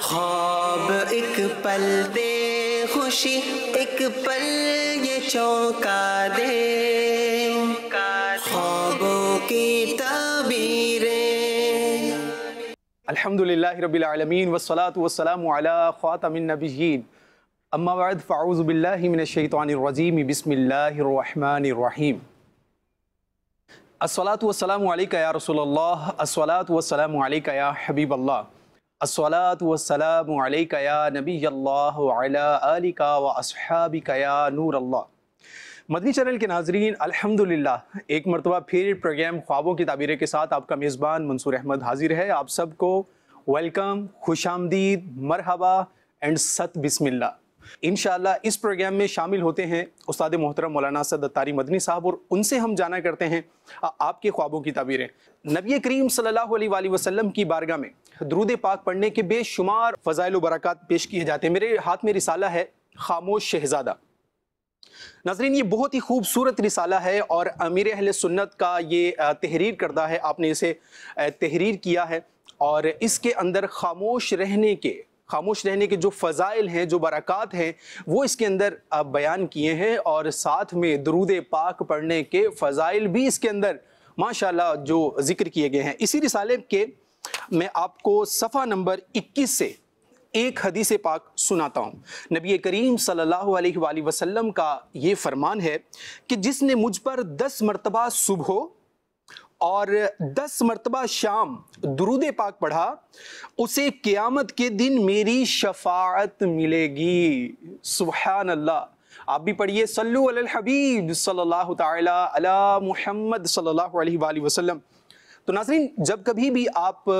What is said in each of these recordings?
خواب ایک پل دے خوشی ایک پل یہ چونکا دے، خوابوں کی تعبیریں۔ الحمدللہ رب العالمین والصلاة والسلام علی خاتم النبیین، اما بعد فاعوذ باللہ من الشیطان الرجیم، بسم اللہ الرحمن الرحیم۔ الصلاة والسلام علیکہ یا رسول اللہ، الصلاة والسلام علیکہ یا حبیب اللہ، الصلاة والسلام علیکہ یا نبی اللہ وعلی آلکہ واصحابکہ یا نور اللہ۔ مدنی چینل کے ناظرین، الحمدللہ ایک مرتبہ پھر پروگرام خوابوں کی تعبیریں کے ساتھ آپ کا میزبان منصور احمد حاضر ہے۔ آپ سب کو ویلکم، خوش آمدید، مرحبا اینڈ ست بسم اللہ۔ انشاءاللہ اس پروگرام میں شامل ہوتے ہیں استاد محترم مولانا اسد اتاری مدنی صاحب، اور ان سے ہم جانا کرتے ہیں آپ کے خوابوں کی تعبیریں۔ نبی کریم صلی اللہ علیہ وآلہ وسلم کی بارگاہ میں درود پاک پڑھنے کے بے شمار فضائل و برکات پیش کیے جاتے ہیں۔ میرے ہاتھ میں رسالہ ہے خاموش شہزادہ۔ ناظرین، یہ بہت ہی خوبصورت رسالہ ہے اور امیر اہل سنت کا یہ تحریر کردہ ہے، آپ نے اسے تحریر کیا ہے، اور اس کے اندر خاموش رہنے کے جو فضائل ہیں، جو برکات ہیں، وہ اس کے اندر بیان کیے ہیں، اور ساتھ میں درود پاک پڑھنے کے فضائل بھی اس کے اندر ماشاءاللہ جو ذکر کیے گئے ہیں۔ اسی رسالے کے میں آپ کو صفحہ نمبر 21 سے ایک حدیث پاک سناتا ہوں۔ نبی کریم صلی اللہ علیہ وآلہ وسلم کا یہ فرمان ہے کہ جس نے مجھ پر 10 مرتبہ صبح اور 10 مرتبہ شام درود پاک پڑھا، اسے قیامت کے دن میری شفاعت ملے گی۔ سبحان اللہ۔ آپ بھی پڑھیے، صلو علی الحبیب صلی اللہ تعالی علی محمد صلی اللہ علیہ وآلہ وسلم۔ تو ناظرین، جب کبھی بھی آپ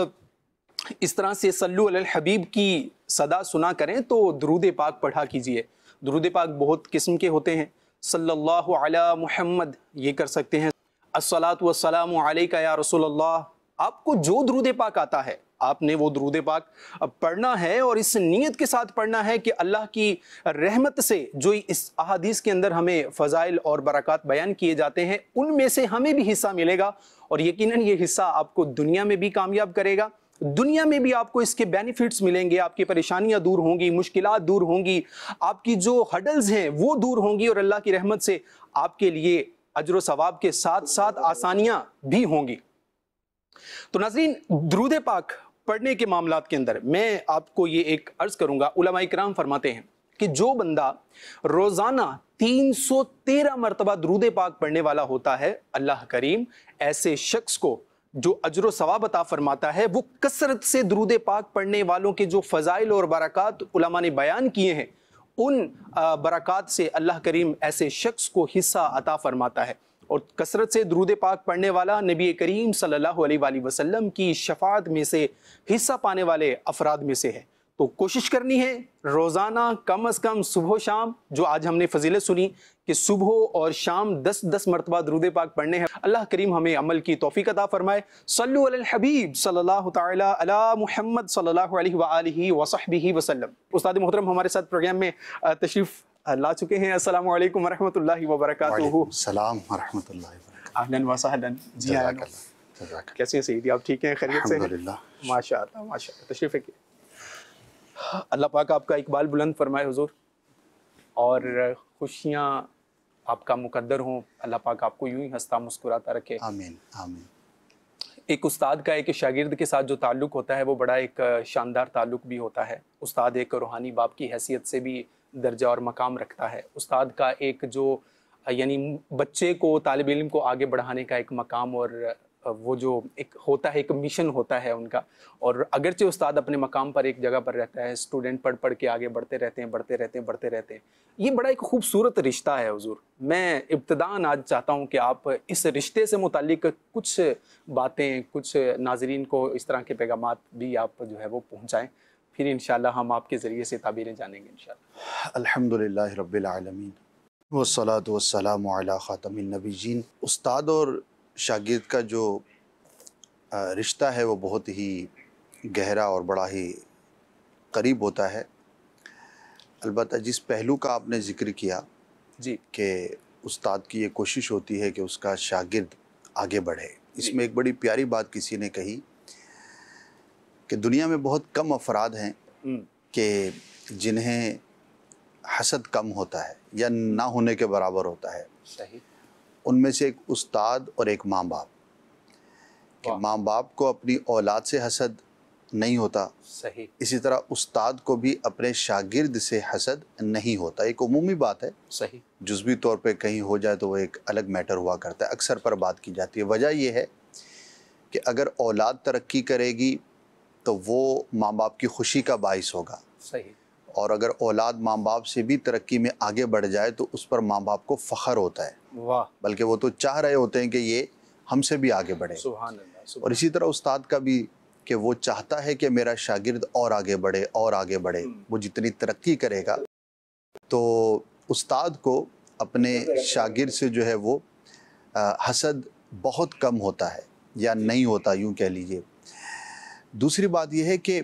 اس طرح سے صلو علی الحبیب کی صدا سنا کریں تو درود پاک پڑھا کیجئے۔ درود پاک بہت قسم کے ہوتے ہیں۔ صلی اللہ علی محمد یہ کر سکتے ہیں، الصلاۃ والسلام علیکہ یا رسول اللہ۔ آپ کو جو درود پاک آتا ہے آپ نے وہ درود پاک پڑھنا ہے، اور اس نیت کے ساتھ پڑھنا ہے کہ اللہ کی رحمت سے جو اس احادیث کے اندر ہمیں فضائل اور برکات بیان کیے جاتے ہیں ان میں سے ہمیں بھی حصہ ملے گا، اور یقیناً یہ حصہ آپ کو دنیا میں بھی کامیاب کرے گا، دنیا میں بھی آپ کو اس کے بینیفٹس ملیں گے، آپ کی پریشانیاں دور ہوں گی، مشکلات دور ہوں گی، آپ کی جو ہڈلز ہیں وہ دور ہوں گی، اور اللہ کی رحمت سے آپ کے لیے اجر و ثواب کے ساتھ ساتھ آسانیاں بھی ہوں گی۔ تو ناظرین، درود پاک پڑھنے کے معاملات کے اندر میں آپ کو یہ ایک عرض کروں گا، علماء کرام فرماتے ہیں کہ جو بندہ روزانہ 313 مرتبہ درود پاک پڑھنے والا ہوتا ہے، اللہ کریم ایسے شخص کو جو اجر و ثواب عطا فرماتا ہے، وہ کثرت سے درود پاک پڑھنے والوں کے جو فضائل اور برکات علماء نے بیان کیے ہیں، ان برکات سے اللہ کریم ایسے شخص کو حصہ عطا فرماتا ہے، اور کثرت سے درود پاک پڑھنے والا نبی کریم صلی اللہ علیہ وآلہ وسلم کی شفاعت میں سے حصہ پانے والے افراد میں سے ہے۔ تو کوشش کرنی ہے روزانہ کم از کم صبح و شام، جو آج ہم نے فضیلت سنی کہ صبح اور شام 10 مرتبہ درود پاک پڑھنے ہیں۔ اللہ کریم ہمیں عمل کی توفیق عطا فرمائے۔ صلو علی الحبیب صلی اللہ تعالی علی محمد صلی اللہ علیہ وآلہ وصحبہ وسلم۔ استاد محترم ہمارے ساتھ پروگرام میں تشریف لا چکے ہیں۔ السلام علیکم ورحمۃ اللہ وبرکاتہ۔ وعلیکم السلام ورحمۃ اللہ وبرکاتہ۔ اہلاً و سہلاً۔ جی ہاں، کیسے ہیں سیدی؟ آپ ٹھیک ہیں؟ خیریت سے ہیں؟ الحمدللہ، ماشاء اللہ ماشاء اللہ۔ تشریف رکھیے۔ اللہ پاک آپ کا اقبال بلند فرمائے حضور، اور خوشیاں آپ کا مقدر ہوں۔ اللہ پاک آپ کو یوں ہی ہنستا مسکراتا رکھے۔ آمین آمین۔ ایک استاد کا ایک شاگرد کے ساتھ جو تعلق ہوتا ہے وہ بڑا ایک شاندار تعلق بھی ہوتا ہے۔ استاد ایک روحانی باپ کی حیثیت سے بھی درجہ اور مقام رکھتا ہے۔ استاد کا ایک جو یعنی بچے کو، طالب علم کو آگے بڑھانے کا ایک مقام، اور وہ جو ایک ہوتا ہے، ایک مشن ہوتا ہے ان کا، اور اگرچہ استاد اپنے مقام پر ایک جگہ پر رہتا ہے، اسٹوڈنٹ پڑھ کے آگے بڑھتے رہتے ہیں۔ یہ بڑا ایک خوبصورت رشتہ ہے حضور۔ میں ابتداءً آج چاہتا ہوں کہ آپ اس رشتے سے متعلق کچھ باتیں، کچھ ناظرین کو اس طرح کے پیغامات بھی آپ جو ہے وہ پہنچائیں، پھر انشاءاللہ ہم آپ کے ذریعے سے تعبیریں جانیں گے انشاءاللہ۔ الحمدللہ رب العالمین والصلاة والسلام علی خاتم النبیین۔ استاد اور شاگرد کا جو رشتہ ہے وہ بہت ہی گہرا اور بڑا ہی قریب ہوتا ہے۔ البتہ جس پہلو کا آپ نے ذکر کیا جی، کہ استاد کی یہ کوشش ہوتی ہے کہ اس کا شاگرد آگے بڑھے، اس میں ایک بڑی پیاری بات کسی نے کہی کہ دنیا میں بہت کم افراد ہیں کہ جنہیں حسد کم ہوتا ہے یا نہ ہونے کے برابر ہوتا ہے، صحیح، ان میں سے ایک استاد اور ایک ماں باپ، کہ ماں باپ کو اپنی اولاد سے حسد نہیں ہوتا، صحیح، اسی طرح استاد کو بھی اپنے شاگرد سے حسد نہیں ہوتا۔ ایک عمومی بات ہے، صحیح، جزوی طور پہ کہیں ہو جائے تو وہ ایک الگ میٹر ہوا کرتا ہے، اکثر پر بات کی جاتی ہے۔ وجہ یہ ہے کہ اگر اولاد ترقی کرے گی تو وہ ماں باپ کی خوشی کا باعث ہوگا، صحیح، اور اگر اولاد ماں باپ سے بھی ترقی میں آگے بڑھ جائے تو اس پر ماں باپ کو فخر ہوتا ہے، واہ، بلکہ وہ تو چاہ رہے ہوتے ہیں کہ یہ ہم سے بھی آگے بڑھے۔ سبحان اللہ، اور سبحان اسی طرح استاد کا بھی، کہ وہ چاہتا ہے کہ میرا شاگرد اور آگے بڑھے اور آگے بڑھے، وہ جتنی ترقی کرے گا تو استاد کو اپنے شاگرد سے جو ہے وہ حسد بہت کم ہوتا ہے یا نہیں ہوتا، یوں کہہ لیجئے۔ دوسری بات یہ ہے کہ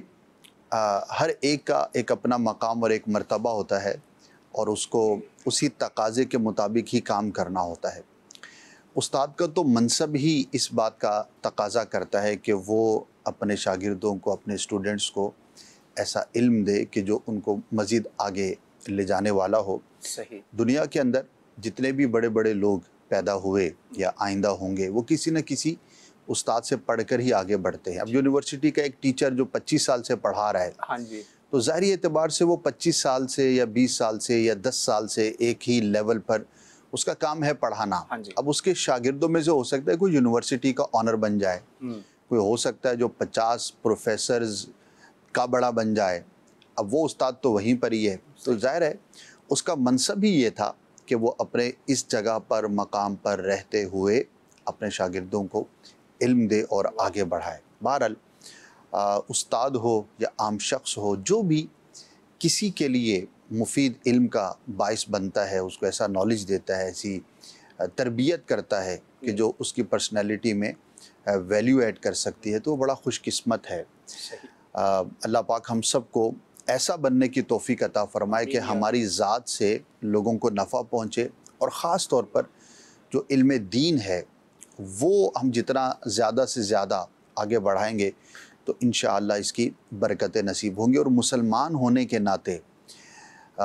ہر ایک کا ایک اپنا مقام اور ایک مرتبہ ہوتا ہے، اور اس کو اسی تقاضے کے مطابق ہی کام کرنا ہوتا ہے۔ استاد کا تو منصب ہی اس بات کا تقاضا کرتا ہے کہ وہ اپنے شاگردوں کو، اپنے اسٹوڈنٹس کو ایسا علم دے کہ جو ان کو مزید آگے لے جانے والا ہو۔ صحیح، دنیا کے اندر جتنے بھی بڑے بڑے لوگ پیدا ہوئے یا آئندہ ہوں گے، وہ کسی نہ کسی استاد سے پڑھ کر ہی آگے بڑھتے ہیں۔ اب یونیورسٹی کا ایک ٹیچر جو 25 سال سے پڑھا رہا ہے، ہاں جی، تو ظاہری اعتبار سے وہ 25 سال سے یا 20 سال سے یا 10 سال سے ایک ہی لیول پر اس کا کام ہے پڑھانا۔ ہاں جی، اب اس کے شاگردوں میں سے ہو سکتا ہے کوئی یونیورسٹی کا آنر بن جائے، کوئی ہو سکتا ہے جو 50 پروفیسرز کا بڑا بن جائے، اب وہ استاد تو وہیں پر ہی ہے۔ تو ظاہر ہے اس کا منصب ہی یہ تھا کہ وہ اپنے اس جگہ پر، مقام پر رہتے ہوئے اپنے شاگردوں کو علم دے اور آگے بڑھائے۔ بہرحال استاد ہو یا عام شخص ہو، جو بھی کسی کے لیے مفید علم کا باعث بنتا ہے، اس کو ایسا نالج دیتا ہے، ایسی تربیت کرتا ہے کہ جو اس کی پرسنالٹی میں ویلیو ایڈ کر سکتی ہے، تو وہ بڑا خوش قسمت ہے۔ اللہ پاک ہم سب کو ایسا بننے کی توفیق عطا فرمائے کہ ہماری ذات سے لوگوں کو نفع پہنچے، اور خاص طور پر جو علم دین ہے وہ ہم جتنا زیادہ سے زیادہ آگے بڑھائیں گے تو انشاءاللہ اس کی برکتیں نصیب ہوں گی۔ اور مسلمان ہونے کے ناطے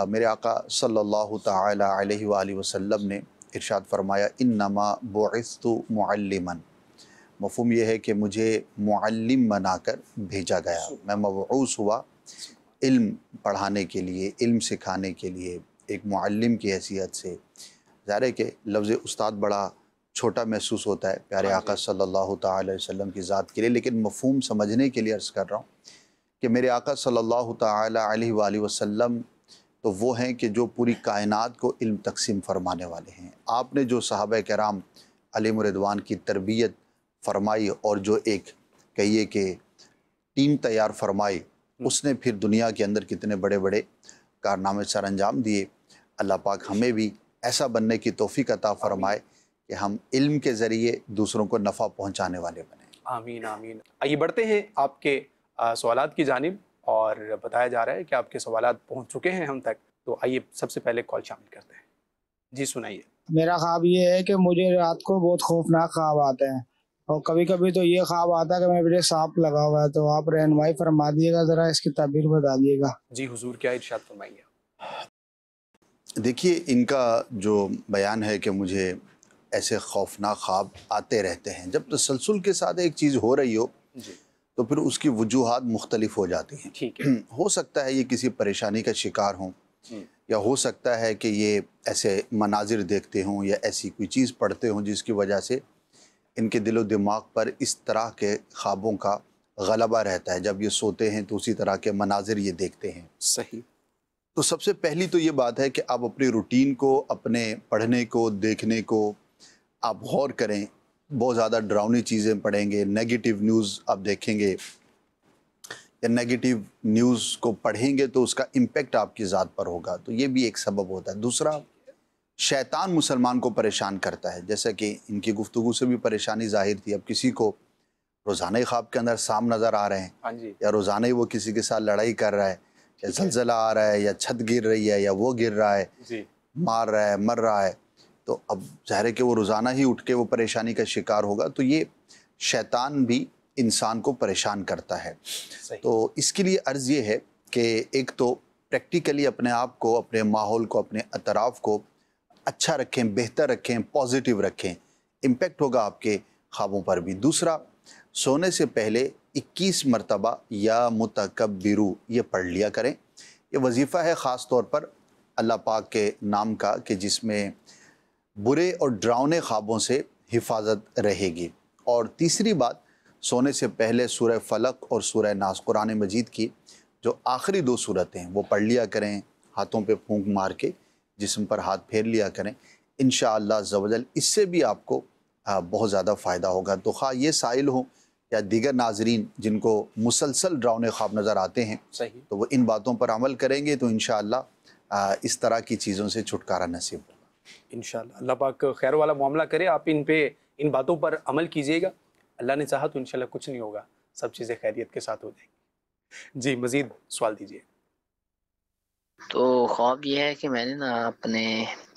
میرے آقا صلی اللہ تعالی علیہ وآلہ وسلم نے ارشاد فرمایا، انما بعثت معلما، مفہوم یہ ہے کہ مجھے معلم بنا کر بھیجا گیا، میں مبعوث ہوا علم پڑھانے کے لیے، علم سکھانے کے لیے، ایک معلم کی حیثیت سے۔ ظاہر ہے کہ لفظ استاد بڑا چھوٹا محسوس ہوتا ہے پیارے آقا صلی اللہ تعالی وسلم کی ذات کے لیے، لیکن مفہوم سمجھنے کے لیے عرض کر رہا ہوں کہ میرے آقا صلی اللہ تعالی علیہ وآلہ وسلم تو وہ ہیں کہ جو پوری کائنات کو علم تقسیم فرمانے والے ہیں۔ آپ نے جو صحابہ کرام علیہم رضوان کی تربیت فرمائی اور جو ایک کہیے کہ ٹیم تیار فرمائی، اس نے پھر دنیا کے اندر کتنے بڑے بڑے کارنامے سر انجام دیے۔ اللہ پاک ہمیں بھی ایسا بننے کی توفیق عطا فرمائے کہ ہم علم کے ذریعے دوسروں کو نفع پہنچانے والے بنیں۔ آمین آمین۔ آئیے بڑھتے ہیں آپ کے سوالات کی جانب، اور بتایا جا رہا ہے کہ آپ کے سوالات پہنچ چکے ہیں ہم تک، تو آئیے سب سے پہلے کال شامل کرتے ہیں۔ جی سنائیے۔ میرا خواب یہ ہے کہ مجھے رات کو بہت خوفناک خواب آتے ہیں، اور کبھی کبھی تو یہ خواب آتا ہے کہ میرے سانپ لگا ہوا ہے، تو آپ رہنمائی فرما دیے گا، ذرا اس کی تعبیر بتا دیے گا۔ جی حضور، کیا ارشاد فرمائیں گے؟ دیکھیے، ان کا جو بیان ہے کہ مجھے ایسے خوفناک خواب آتے رہتے ہیں، جب تسلسل کے ساتھ ایک چیز ہو رہی ہو جی تو پھر اس کی وجوہات مختلف ہو جاتی ہیں۔ ٹھیک ہے، ہو سکتا ہے یہ کسی پریشانی کا شکار ہوں، یا ہو سکتا ہے کہ یہ ایسے مناظر دیکھتے ہوں یا ایسی کوئی چیز پڑھتے ہوں جس کی وجہ سے ان کے دل و دماغ پر اس طرح کے خوابوں کا غلبہ رہتا ہے، جب یہ سوتے ہیں تو اسی طرح کے مناظر یہ دیکھتے ہیں۔ صحیح۔ تو سب سے پہلی تو یہ بات ہے کہ آپ اپنی روٹین کو، اپنے پڑھنے کو، دیکھنے کو آپ غور کریں۔ بہت زیادہ ڈراؤنی چیزیں پڑھیں گے، نیگیٹو نیوز آپ دیکھیں گے یا نیگیٹو نیوز کو پڑھیں گے تو اس کا امپیکٹ آپ کی ذات پر ہوگا، تو یہ بھی ایک سبب ہوتا ہے۔ دوسرا، شیطان مسلمان کو پریشان کرتا ہے، جیسا کہ ان کی گفتگو سے بھی پریشانی ظاہر تھی۔ اب کسی کو روزانہ خواب کے اندر سام نظر آ رہے ہیں، ہاں جی، یا روزانہ ہی وہ کسی کے ساتھ لڑائی کر رہا ہے، یا زلزلہ آ رہا ہے، یا چھت گر رہی ہے، یا وہ گر رہا ہے، جی مار رہا ہے، مر رہا ہے، تو اب ظاہر ہے کہ وہ روزانہ ہی اٹھ کے وہ پریشانی کا شکار ہوگا۔ تو یہ شیطان بھی انسان کو پریشان کرتا ہے۔ صحیح۔ تو اس کے لیے عرض یہ ہے کہ ایک تو پریکٹیکلی اپنے آپ کو، اپنے ماحول کو، اپنے اطراف کو اچھا رکھیں، بہتر رکھیں، پازیٹیو رکھیں، امپیکٹ ہوگا آپ کے خوابوں پر بھی۔ دوسرا، سونے سے پہلے 21 مرتبہ یا متکبرو یہ پڑھ لیا کریں۔ یہ وظیفہ ہے خاص طور پر اللہ پاک کے نام کا، کہ جس میں برے اور ڈراؤنے خوابوں سے حفاظت رہے گی۔ اور تیسری بات، سونے سے پہلے سورہ فلق اور سورہ ناس، قرآن مجید کی جو آخری 2 صورتیں ہیں وہ پڑھ لیا کریں، ہاتھوں پہ پھونک مار کے جسم پر ہاتھ پھیر لیا کریں، انشاءاللہ عز و جل اس سے بھی آپ کو بہت زیادہ فائدہ ہوگا۔ تو خواہ یہ سائل ہوں یا دیگر ناظرین جن کو مسلسل ڈراؤنے خواب نظر آتے ہیں، صحیح، تو وہ ان باتوں پر عمل کریں گے تو انشاءاللہ اس طرح کی چیزوں سے چھٹکارا نصیب ہوگا۔ انشاءاللہ اللہ پاک خیر والا معاملہ کرے۔ آپ ان باتوں پر عمل کیجئے گا، اللہ نے چاہا تو انشاءاللہ کچھ نہیں ہوگا، سب چیزیں خیریت کے ساتھ ہو جائیں گی۔ جی مزید سوال دیجئے۔ تو خواب یہ ہے کہ میں نے نا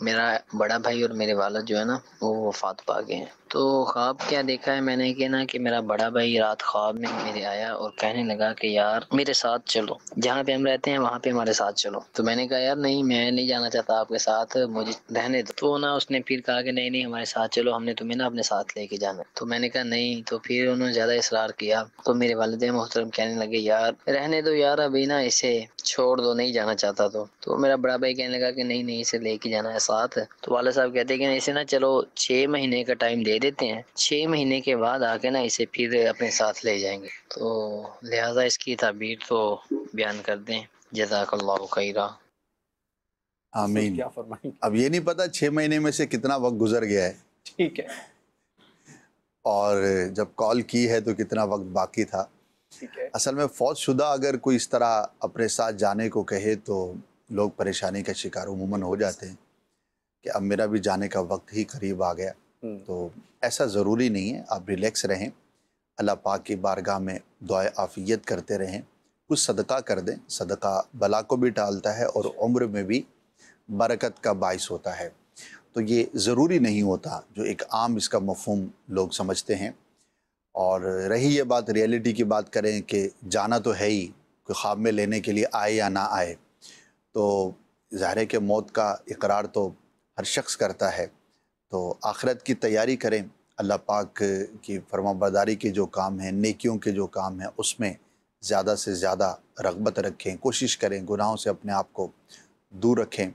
میرا بڑا بھائی اور میرے والد جو ہے نا وہ وفات پا گئے ہیں۔ تو خواب کیا دیکھا ہے میں نے کہ نا کہ میرا بڑا بھائی رات خواب میں میرے آیا اور کہنے لگا کہ یار میرے ساتھ چلو، جہاں پہ ہم رہتے ہیں وہاں پہ ہمارے ساتھ چلو۔ تو میں نے کہا یار نہیں، میں نہیں جانا چاہتا آپ کے ساتھ، مجھے رہنے دو۔ تو نا اس نے پھر کہا کہ نہیں ہمارے ساتھ چلو، ہم نے تمہیں نا اپنے ساتھ لے کے جانا۔ تو میں نے کہا نہیں، تو پھر انہوں نے زیادہ اصرار کیا۔ تو میرے والد محترم کہنے لگے یار رہنے دو یار، ابھی نا اسے چھوڑ دو، نہیں جانا چاہتا۔ تو میرا بڑا بھائی کہنے لگا کہ نہیں اسے لے کے جانا ہے ساتھ۔ تو والد صاحب کہتے ہیں کہ اسے نا چلو 6 مہینے کا ٹائم دے دیتے ہیں، 6 مہینے کے بعد آ کے نا اسے پھر اپنے ساتھ لے جائیں گے۔ تو لہٰذا اس کی تعبیر تو بیان کر دیں، جزاک اللہ خیرہ۔ آمین۔ کیا فرمائیں گے؟ اب یہ نہیں پتہ 6 مہینے میں سے کتنا وقت گزر گیا ہے، ٹھیک ہے، اور جب کال کی ہے تو کتنا وقت باقی تھا۔ ٹھیک ہے، اصل میں فوت شدہ اگر کوئی اس طرح اپنے ساتھ جانے کو کہے تو لوگ پریشانی کا شکار عموماً ہو جاتے ہیں کہ اب میرا بھی جانے کا وقت ہی قریب آ گیا۔ تو ایسا ضروری نہیں ہے، آپ ریلیکس رہیں، اللہ پاک کی بارگاہ میں دعائے عافیت کرتے رہیں، کچھ صدقہ کر دیں، صدقہ بلا کو بھی ٹالتا ہے اور عمر میں بھی برکت کا باعث ہوتا ہے۔ تو یہ ضروری نہیں ہوتا جو ایک عام اس کا مفہوم لوگ سمجھتے ہیں۔ اور رہی یہ بات ریئلٹی کی بات کریں کہ جانا تو ہے ہی، کوئی خواب میں لینے کے لیے آئے یا نہ آئے، تو ظاہر ہے کہ موت کا اقرار تو ہر شخص کرتا ہے۔ تو آخرت کی تیاری کریں، اللہ پاک کی فرما برداری کے جو کام ہیں، نیکیوں کے جو کام ہیں، اس میں زیادہ سے زیادہ رغبت رکھیں، کوشش کریں، گناہوں سے اپنے آپ کو دور رکھیں۔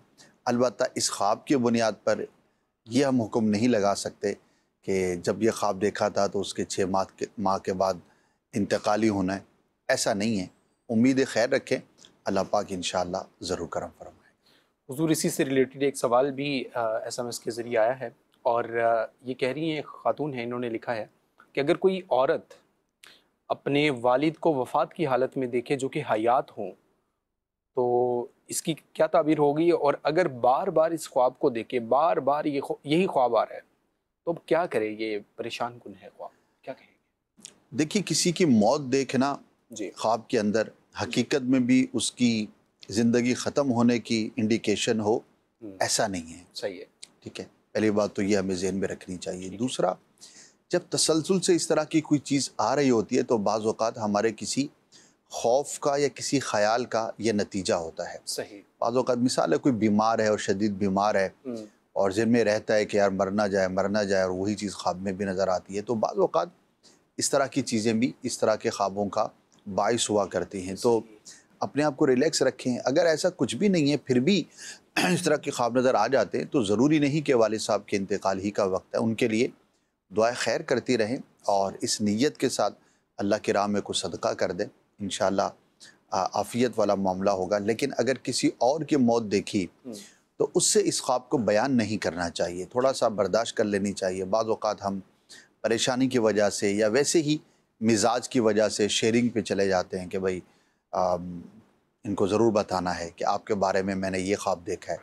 البتہ اس خواب کی بنیاد پر یہ ہم حکم نہیں لگا سکتے کہ جب یہ خواب دیکھا تھا تو اس کے 6 ماہ کے بعد انتقالی ہونا ہے، ایسا نہیں ہے۔ امید خیر رکھیں، اللہ پاک انشاءاللہ ضرور کرم فرمائے۔ حضور اسی سے ریلیٹڈ ایک سوال بھی SMS کے ذریعے آیا ہے، اور یہ کہہ رہی ہیں، خاتون ہیں، انہوں نے لکھا ہے کہ اگر کوئی عورت اپنے والد کو وفات کی حالت میں دیکھے جو کہ حیات ہوں تو اس کی کیا تعبیر ہوگی، اور اگر بار بار اس خواب کو دیکھے، بار بار یہی خواب آ رہا ہے تو اب کیا کرے؟ یہ پریشان کن ہے خواب، کیا کہیں گے؟ دیکھیے کسی کی موت دیکھنا جی، خواب کے اندر حقیقت میں بھی اس کی زندگی ختم ہونے کی انڈیکیشن ہو، ایسا نہیں ہے۔ صحیح ہے، ٹھیک ہے، پہلی بات تو یہ ہمیں ذہن میں رکھنی چاہیے۔ دوسرا، جب تسلسل سے اس طرح کی کوئی چیز آ رہی ہوتی ہے تو بعض اوقات ہمارے کسی خوف کا یا کسی خیال کا یہ نتیجہ ہوتا ہے۔ صحیح، بعض اوقات مثال ہے کوئی بیمار ہے اور شدید بیمار ہے اور ذہن میں رہتا ہے کہ یار مرنا جائے، اور وہی چیز خواب میں بھی نظر آتی ہے، تو بعض اوقات اس طرح کی چیزیں بھی اس طرح کے خوابوں کا باعث ہوا کرتی ہیں۔ تو اپنے آپ کو ریلیکس رکھیں۔ اگر ایسا کچھ بھی نہیں ہے پھر بھی اس طرح کے خواب نظر آ جاتے ہیں تو ضروری نہیں کہ والد صاحب کے انتقال ہی کا وقت ہے، ان کے لیے دعائیں خیر کرتی رہیں اور اس نیت کے ساتھ اللہ کی راہ میں کچھ صدقہ کر دیں، انشاءاللہ عافیت والا معاملہ ہوگا۔ لیکن اگر کسی اور کی موت دیکھی تو اس سے اس خواب کو بیان نہیں کرنا چاہیے، تھوڑا سا برداشت کر لینی چاہیے۔ بعض اوقات ہم پریشانی کی وجہ سے یا ویسے ہی مزاج کی وجہ سے شیئرنگ پہ چلے جاتے ہیں کہ بھائی ان کو ضرور بتانا ہے کہ آپ کے بارے میں نے یہ خواب دیکھا ہے،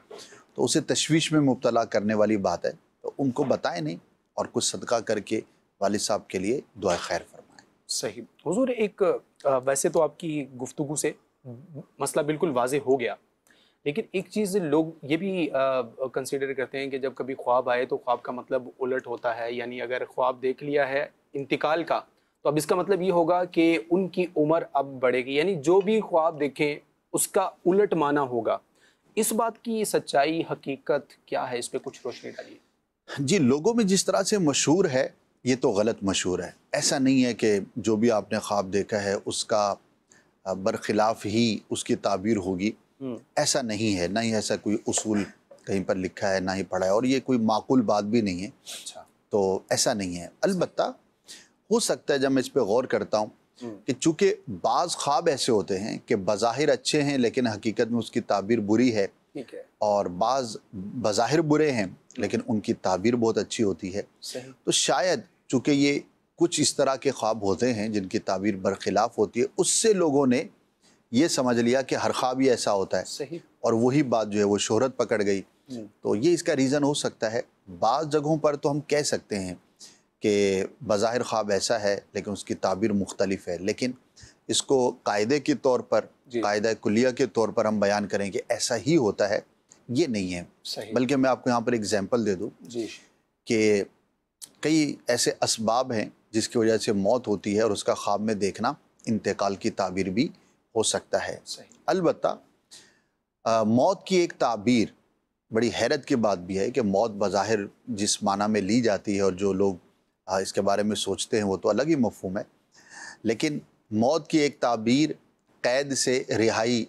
تو اسے تشویش میں مبتلا کرنے والی بات ہے۔ تو ان کو بتائیں نہیں اور کچھ صدقہ کر کے والد صاحب کے لیے دعا خیر فرمائیں۔ صحیح۔ حضور ایک ویسے تو آپ کی گفتگو سے مسئلہ بالکل واضح ہو گیا، لیکن ایک چیز لوگ یہ بھی کنسیڈر کرتے ہیں کہ جب کبھی خواب آئے تو خواب کا مطلب الٹ ہوتا ہے، یعنی اگر خواب دیکھ لیا ہے انتقال کا تو اب اس کا مطلب یہ ہوگا کہ ان کی عمر اب بڑھے گی، یعنی جو بھی خواب دیکھیں اس کا الٹ معنی ہوگا. اس بات کی سچائی حقیقت کیا ہے؟ اس پہ کچھ روشنی ڈالیے. جی، لوگوں میں جس طرح سے مشہور ہے یہ تو غلط مشہور ہے. ایسا نہیں ہے کہ جو بھی آپ نے خواب دیکھا ہے اس کا برخلاف ہی اس کی تعبیر ہوگی. ایسا نہیں ہے، نہ ہی ایسا کوئی اصول کہیں پر لکھا ہے، نہ ہی پڑھا ہے، اور یہ کوئی معقول بات بھی نہیں ہے. اچھا. تو ایسا نہیں ہے. البتہ ہو سکتا ہے جب میں اس پہ غور کرتا ہوں کہ چونکہ بعض خواب ایسے ہوتے ہیں کہ بظاہر اچھے ہیں لیکن حقیقت میں اس کی تعبیر بری ہے، ٹھیک ہے. اور بعض بظاہر برے ہیں لیکن ان کی تعبیر بہت اچھی ہوتی ہے. صحیح. تو شاید چونکہ یہ کچھ اس طرح کے خواب ہوتے ہیں جن کی تعبیر برخلاف ہوتی ہے، اس سے لوگوں نے یہ سمجھ لیا کہ ہر خواب ہی ایسا ہوتا ہے، صحیح. اور اور وہی بات جو ہے وہ شہرت پکڑ گئی. تو یہ اس کا ریزن ہو سکتا ہے. بعض جگہوں پر تو ہم کہہ سکتے ہیں کہ بظاہر خواب ایسا ہے لیکن اس کی تعبیر مختلف ہے، لیکن اس کو قاعدے کے طور پر، قاعدہ کلیہ کے طور پر ہم بیان کریں کہ ایسا ہی ہوتا ہے، یہ نہیں ہے. صحیح. بلکہ میں آپ کو یہاں پر ایگزامپل دے دوں جی. کہ کئی ایسے اسباب ہیں جس کی وجہ سے موت ہوتی ہے اور اس کا خواب میں دیکھنا انتقال کی تعبیر بھی ہو سکتا ہے. صحیح. البتہ موت کی ایک تعبیر بڑی حیرت کی بات بھی ہے کہ موت بظاہر جس معنی میں لی جاتی ہے اور جو لوگ اس کے بارے میں سوچتے ہیں وہ تو الگ ہی مفہوم ہے، لیکن موت کی ایک تعبیر قید سے رہائی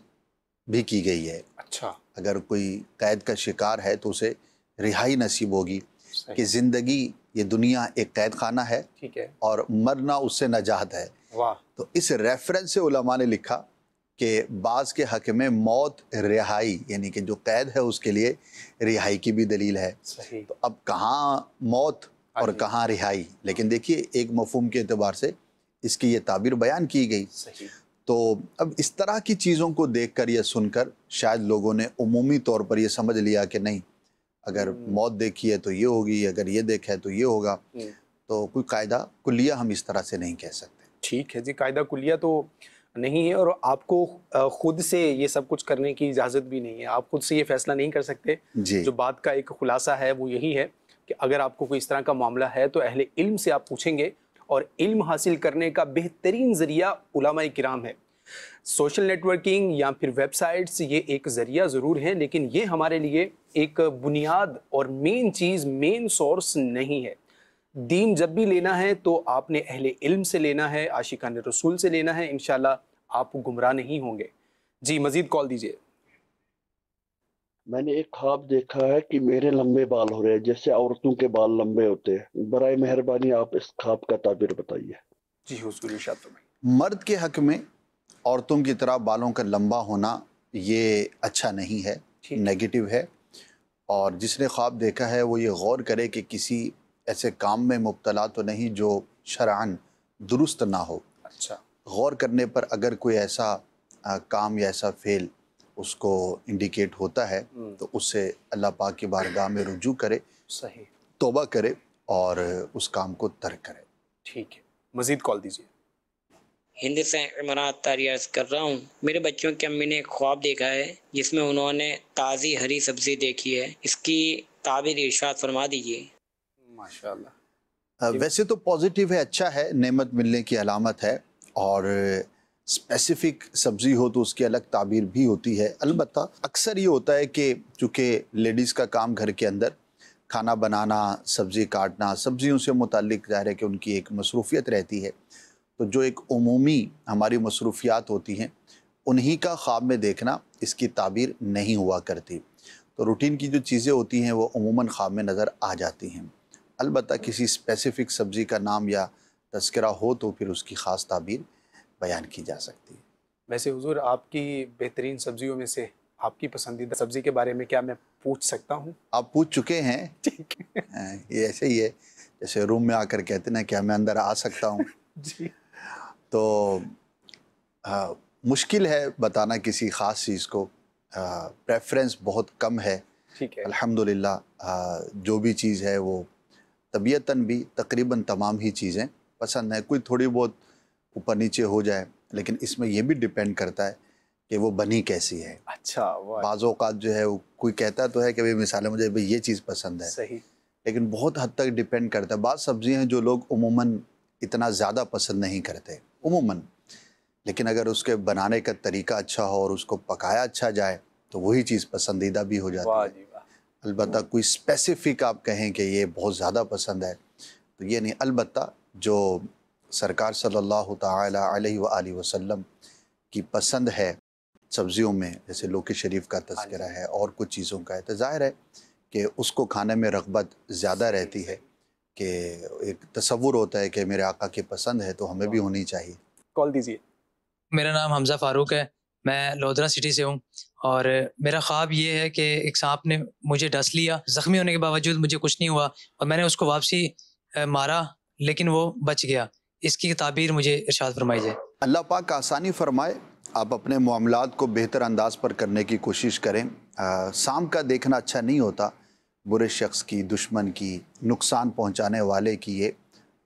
بھی کی گئی ہے. اچھا. اگر کوئی قید کا شکار ہے تو اسے رہائی نصیب ہوگی، صحیح. کہ زندگی یہ دنیا ایک قید خانہ ہے ٹھیک ہے. اور مرنا اس سے نجات ہے. واہ. تو اس ریفرنس سے علماء نے لکھا کہ بعض کے حق میں موت رہائی، یعنی کہ جو قید ہے اس کے لیے رہائی کی بھی دلیل ہے. صحیح. تو اب کہاں موت اور کہاں رہائی؟ لیکن دیکھیے ایک مفہوم کے اعتبار سے اس کی یہ تعبیر بیان کی گئی. صحیح. تو اب اس طرح کی چیزوں کو دیکھ کر یا سن کر شاید لوگوں نے عمومی طور پر یہ سمجھ لیا کہ نہیں، اگر موت دیکھی ہے تو یہ ہوگی، اگر یہ دیکھا ہے تو یہ ہوگا. تو کوئی قاعدہ کلیہ ہم اس طرح سے نہیں کہہ سکتے. ٹھیک ہے جی. قاعدہ کلیہ تو نہیں ہے، اور آپ کو خود سے یہ سب کچھ کرنے کی اجازت بھی نہیں ہے. آپ خود سے یہ فیصلہ نہیں کر سکتے. جی. جو بات کا ایک خلاصہ ہے وہ یہی ہے کہ اگر آپ کو کوئی اس طرح کا معاملہ ہے تو اہل علم سے آپ پوچھیں گے، اور علم حاصل کرنے کا بہترین ذریعہ علماء کرام ہے. سوشل نیٹ ورکنگ یا پھر ویب سائٹس یہ ایک ذریعہ ضرور ہے، لیکن یہ ہمارے لیے ایک بنیاد اور مین چیز، مین سورس نہیں ہے. دین جب بھی لینا ہے تو آپ نے اہل علم سے لینا ہے، عاشقان رسول سے لینا ہے. انشاءاللہ آپ گمراہ نہیں ہوں گے. جی مزید کال دیجئے. میں نے ایک خواب دیکھا ہے کہ میرے لمبے بال ہو رہے ہیں جیسے عورتوں کے بال لمبے ہوتے ہیں. برائے مہربانی آپ اس خواب کا تعبیر بتائیے. جی حضور ارشاد فرمائیں. مرد کے حق میں عورتوں کی طرح بالوں کا لمبا ہونا یہ اچھا نہیں ہے، نیگیٹو ہے. اور جس نے خواب دیکھا ہے وہ یہ غور کرے کہ کسی ایسے کام میں مبتلا تو نہیں جو شرعاً درست نہ ہو. اچھا. غور کرنے پر اگر کوئی ایسا کام یا ایسا فعل اس کو انڈیکیٹ ہوتا ہے تو اس سے اللہ پاک کی بارگاہ میں رجوع کرے، صحیح، توبہ کرے اور اس کام کو ترک کرے. ٹھیک ہے. مزید کال دیجیے. ہند سے عمران اتاری عرض کر رہا ہوں. میرے بچوں کی امی نے ایک خواب دیکھا ہے جس میں انہوں نے تازی ہری سبزی دیکھی ہے. اس کی تعبیر ارشاد فرما دیجیے. ماشاءاللہ. ویسے تو پازیٹیو ہے، اچھا ہے، نعمت ملنے کی علامت ہے. اور اسپیسیفک سبزی ہو تو اس کی الگ تعبیر بھی ہوتی ہے. البتہ اکثر یہ ہوتا ہے کہ چونکہ لیڈیز کا کام گھر کے اندر کھانا بنانا، سبزی کاٹنا، سبزیوں سے متعلق ظاہر ہے کہ ان کی ایک مصروفیت رہتی ہے. تو جو ایک عمومی ہماری مصروفیات ہوتی ہیں انہی کا خواب میں دیکھنا اس کی تعبیر نہیں ہوا کرتی. تو روٹین کی جو چیزیں ہوتی ہیں وہ عموماً خواب میں نظر آ جاتی ہیں. البتہ کسی اسپیسیفک سبزی کا نام یا تذکرہ ہو تو پھر اس کی خاص تعبیر بیان کی جا سکتی ہے. ویسے حضور آپ کی بہترین سبزیوں میں سے آپ کی پسندیدہ سبزی کے بارے میں کیا میں پوچھ سکتا ہوں؟ آپ پوچھ چکے ہیں. ٹھیک ہے. یہ ایسے ہی ہے جیسے روم میں آ کر کہتے ہیں کہ میں اندر آ سکتا ہوں. جی. تو مشکل ہے بتانا کسی خاص چیز کو. پریفرنس بہت کم ہے. ٹھیک ہے. الحمدللہ جو بھی چیز ہے وہ طبیعتاً بھی تقریباً تمام ہی چیزیں پسند ہیں. کوئی تھوڑی بہت اوپر نیچے ہو جائے لیکن اس میں یہ بھی ڈیپینڈ کرتا ہے کہ وہ بنی کیسی ہے. اچھا. بعض اوقات جو ہے کوئی کہتا تو ہے کہ بھئی مثال مجھے یہ چیز پسند ہے. صحیح. لیکن بہت حد تک ڈیپینڈ کرتا ہے. بعض سبزیاں ہیں جو لوگ عموماً اتنا زیادہ پسند نہیں کرتے عموماً، لیکن اگر اس کے بنانے کا طریقہ اچھا ہو اور اس کو پکایا اچھا جائے تو وہی چیز پسندیدہ بھی ہو جاتی واہ ہے. جی واہ. البتہ کوئی اسپیسیفک آپ کہیں کہ یہ بہت زیادہ پسند ہے تو یہ نہیں. البتہ جو سرکار صلی اللہ تعالی علیہ وآلہ وسلم کی پسند ہے سبزیوں میں، جیسے لوکی شریف کا تذکرہ ہے اور کچھ چیزوں کا ہے، تو ظاہر ہے کہ اس کو کھانے میں رغبت زیادہ رہتی ہے، کہ ایک تصور ہوتا ہے کہ میرے آقا کی پسند ہے تو ہمیں بھی ہونی چاہیے. کال دیجیے. میرا نام حمزہ فاروق ہے، میں لودھرا سٹی سے ہوں، اور میرا خواب یہ ہے کہ ایک سانپ نے مجھے ڈس لیا، زخمی ہونے کے باوجود مجھے کچھ نہیں ہوا، اور میں نے اس کو واپسی مارا لیکن وہ بچ گیا. اس کی تعبیر مجھے ارشاد فرمائی جائے. اللہ پاک آسانی فرمائے، آپ اپنے معاملات کو بہتر انداز پر کرنے کی کوشش کریں. سانپ کا دیکھنا اچھا نہیں ہوتا، برے شخص کی، دشمن کی، نقصان پہنچانے والے کی یہ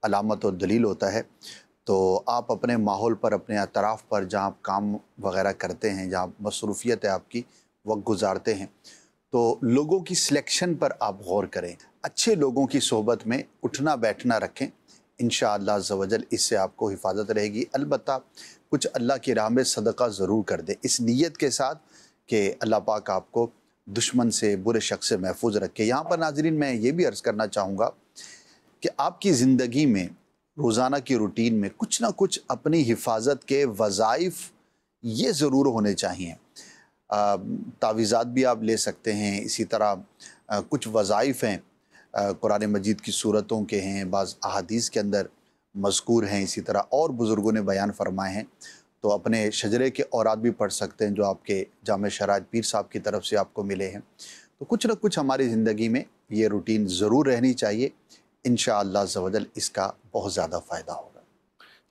علامت و دلیل ہوتا ہے. تو آپ اپنے ماحول پر، اپنے اطراف پر جہاں آپ کام وغیرہ کرتے ہیں، جہاں مصروفیت ہے آپ کی، وقت گزارتے ہیں، تو لوگوں کی سلیکشن پر آپ غور کریں. اچھے لوگوں کی صحبت میں اٹھنا بیٹھنا رکھیں، انشاءاللہ عز و جل اس سے آپ کو حفاظت رہے گی. البتہ کچھ اللہ کی راہ میں صدقہ ضرور کر دیں، اس نیت کے ساتھ کہ اللہ پاک آپ کو دشمن سے، برے شخص سے محفوظ رکھے. یہاں پر ناظرین میں یہ بھی عرض کرنا چاہوں گا کہ آپ کی زندگی میں روزانہ کی روٹین میں کچھ نہ کچھ اپنی حفاظت کے وظائف یہ ضرور ہونے چاہیے. تعویذات بھی آپ لے سکتے ہیں، اسی طرح کچھ وظائف ہیں قرآن مجید کی صورتوں کے ہیں، بعض احادیث کے اندر مذکور ہیں، اسی طرح اور بزرگوں نے بیان فرمائے ہیں. تو اپنے شجرے کے اوراد بھی پڑھ سکتے ہیں جو آپ کے جامع شرائط پیر صاحب کی طرف سے آپ کو ملے ہیں. تو کچھ نہ کچھ ہماری زندگی میں یہ روٹین ضرور رہنی چاہیے، انشاءاللہ عز و جل اس کا بہت زیادہ فائدہ ہوگا.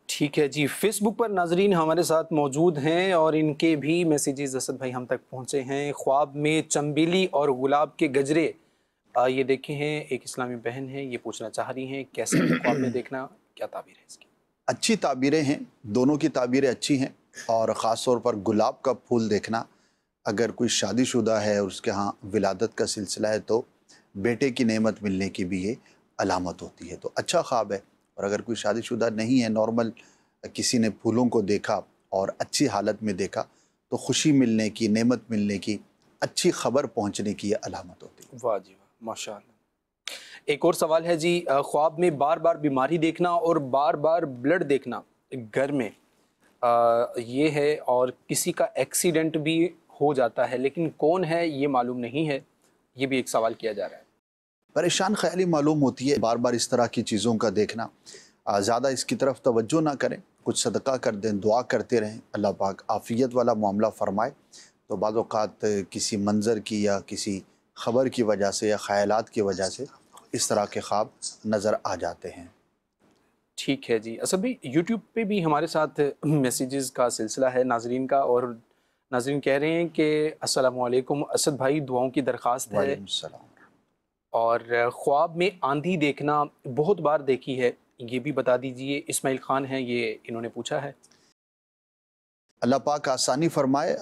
ٹھیک ہے جی. فیس بک پر ناظرین ہمارے ساتھ موجود ہیں اور ان کے بھی میسیجز اسد بھائی ہم تک پہنچے ہیں. خواب میں چنبیلی اور گلاب کے گجرے یہ دیکھے ہیں. ایک اسلامی بہن ہے، یہ پوچھنا چاہ رہی ہیں کیسے خواب میں دیکھنا، کیا تعبیر ہے اس کی؟ اچھی تعبیریں ہیں، دونوں کی تعبیریں اچھی ہیں، اور خاص طور پر گلاب کا پھول دیکھنا، اگر کوئی شادی شدہ ہے اور اس کے ہاں ولادت کا سلسلہ ہے تو بیٹے کی نعمت ملنے کی بھی یہ علامت ہوتی ہے. تو اچھا خواب ہے. اور اگر کوئی شادی شدہ نہیں ہے، نارمل کسی نے پھولوں کو دیکھا اور اچھی حالت میں دیکھا تو خوشی ملنے کی، نعمت ملنے کی، اچھی خبر پہنچنے کی یہ علامت ہوتی ہے. واہ جی واہ، ماشاء اللہ. ایک اور سوال ہے جی، خواب میں بار بار بیماری دیکھنا اور بار بار بلڈ دیکھنا گھر میں یہ ہے، اور کسی کا ایکسیڈنٹ بھی ہو جاتا ہے لیکن کون ہے یہ معلوم نہیں ہے. یہ بھی ایک سوال کیا جا رہا ہے. پریشان خیالی معلوم ہوتی ہے بار بار اس طرح کی چیزوں کا دیکھنا. زیادہ اس کی طرف توجہ نہ کریں، کچھ صدقہ کر دیں، دعا کرتے رہیں، اللہ پاک عافیت والا معاملہ فرمائے. تو بعض اوقات کسی منظر کی یا کسی خبر کی وجہ سے یا خیالات کی وجہ سے اس طرح کے خواب نظر آ جاتے ہیں. ٹھیک ہے جی. اسد بھائی یوٹیوب پہ بھی ہمارے ساتھ میسیجز کا سلسلہ ہے ناظرین کا، اور ناظرین کہہ رہے ہیں کہ السلام علیکم اسد بھائی، دعاؤں کی درخواست ہے. وعلیکم السلام. اور خواب میں آندھی دیکھنا بہت بار دیکھی ہے، یہ بھی بتا دیجئے. اسماعیل خان ہیں، یہ انہوں نے پوچھا ہے. اللہ پاک آسانی فرمائے.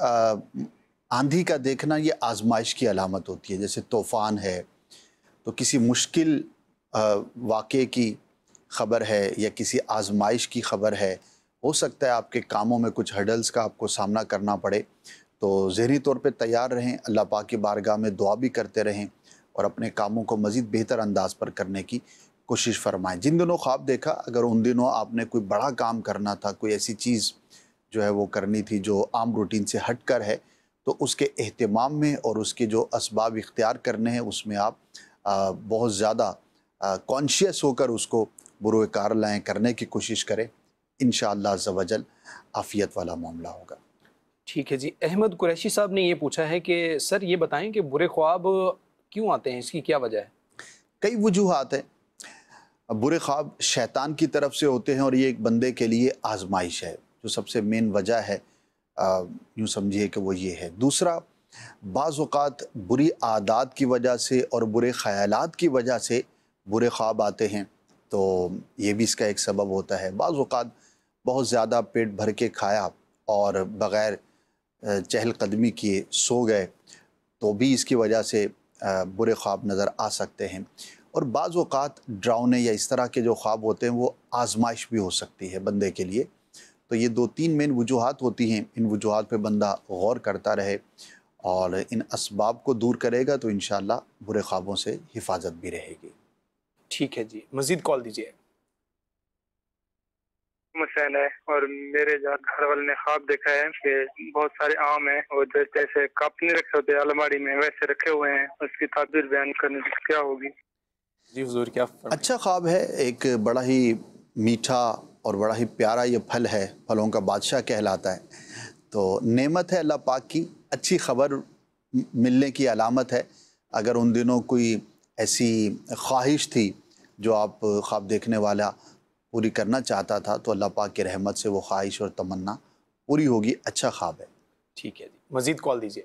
آندھی کا دیکھنا یہ آزمائش کی علامت ہوتی ہے. جیسے طوفان ہے تو کسی مشکل واقعے کی خبر ہے یا کسی آزمائش کی خبر ہے. ہو سکتا ہے آپ کے کاموں میں کچھ ہرڈلز کا آپ کو سامنا کرنا پڑے، تو ذہنی طور پہ تیار رہیں، اللہ پاک کی بارگاہ میں دعا بھی کرتے رہیں اور اپنے کاموں کو مزید بہتر انداز پر کرنے کی کوشش فرمائیں. جن دنوں خواب دیکھا، اگر ان دنوں آپ نے کوئی بڑا کام کرنا تھا، کوئی ایسی چیز جو ہے وہ کرنی تھی جو عام روٹین سے ہٹ کر ہے، تو اس کے اہتمام میں اور اس کے جو اسباب اختیار کرنے ہیں اس میں آپ بہت زیادہ کانشیس ہو کر اس کو بروئے کار لائیں، کرنے کی کوشش کریں. انشاءاللہ عز و جل عافیت والا معاملہ ہوگا. ٹھیک ہے جی. احمد قریشی صاحب نے یہ پوچھا ہے کہ سر یہ بتائیں کہ برے خواب کیوں آتے ہیں، اس کی کیا وجہ ہے؟ کئی وجوہات ہیں. برے خواب شیطان کی طرف سے ہوتے ہیں اور یہ ایک بندے کے لیے آزمائش ہے. جو سب سے مین وجہ ہے یوں سمجھیے کہ وہ یہ ہے. دوسرا، بعض اوقات بری عادات کی وجہ سے اور برے خیالات کی وجہ سے برے خواب آتے ہیں، تو یہ بھی اس کا ایک سبب ہوتا ہے. بعض اوقات بہت زیادہ پیٹ بھر کے کھایا اور بغیر چہل قدمی کیے سو گئے تو بھی اس کی وجہ سے برے خواب نظر آ سکتے ہیں. اور بعض اوقات ڈراؤنے یا اس طرح کے جو خواب ہوتے ہیں وہ آزمائش بھی ہو سکتی ہے بندے کے لیے. تو یہ 2-3 مین وجوہات ہوتی ہیں، ان وجوہات پہ بندہ غور کرتا رہے اور ان اسباب کو دور کرے گا تو انشاءاللہ برے خوابوں سے حفاظت بھی رہے گی۔ ٹھیک ہے جی، مزید کال دیجیے۔ مسئلہ ہے اور میرے گھر والے نے خواب دیکھا ہے کہ بہت سارے آم ہیں اور جیسے کپ نہیں رکھے ہوتے الماری میں ویسے رکھے ہوئے ہیں، اس کی تعبیر بیان کرنے کی کیا ہوگی؟ جی حضور کیا فرمائیں؟ اچھا خواب ہے، ایک بڑا ہی میٹھا اور بڑا ہی پیارا یہ پھل ہے، پھلوں کا بادشاہ کہلاتا ہے، تو نعمت ہے اللہ پاک کی، اچھی خبر ملنے کی علامت ہے۔ اگر ان دنوں کوئی ایسی خواہش تھی جو آپ خواب دیکھنے والا پوری کرنا چاہتا تھا تو اللہ پاک کی رحمت سے وہ خواہش اور تمنا پوری ہوگی، اچھا خواب ہے۔ ٹھیک ہے جی، مزید کال دیجیے۔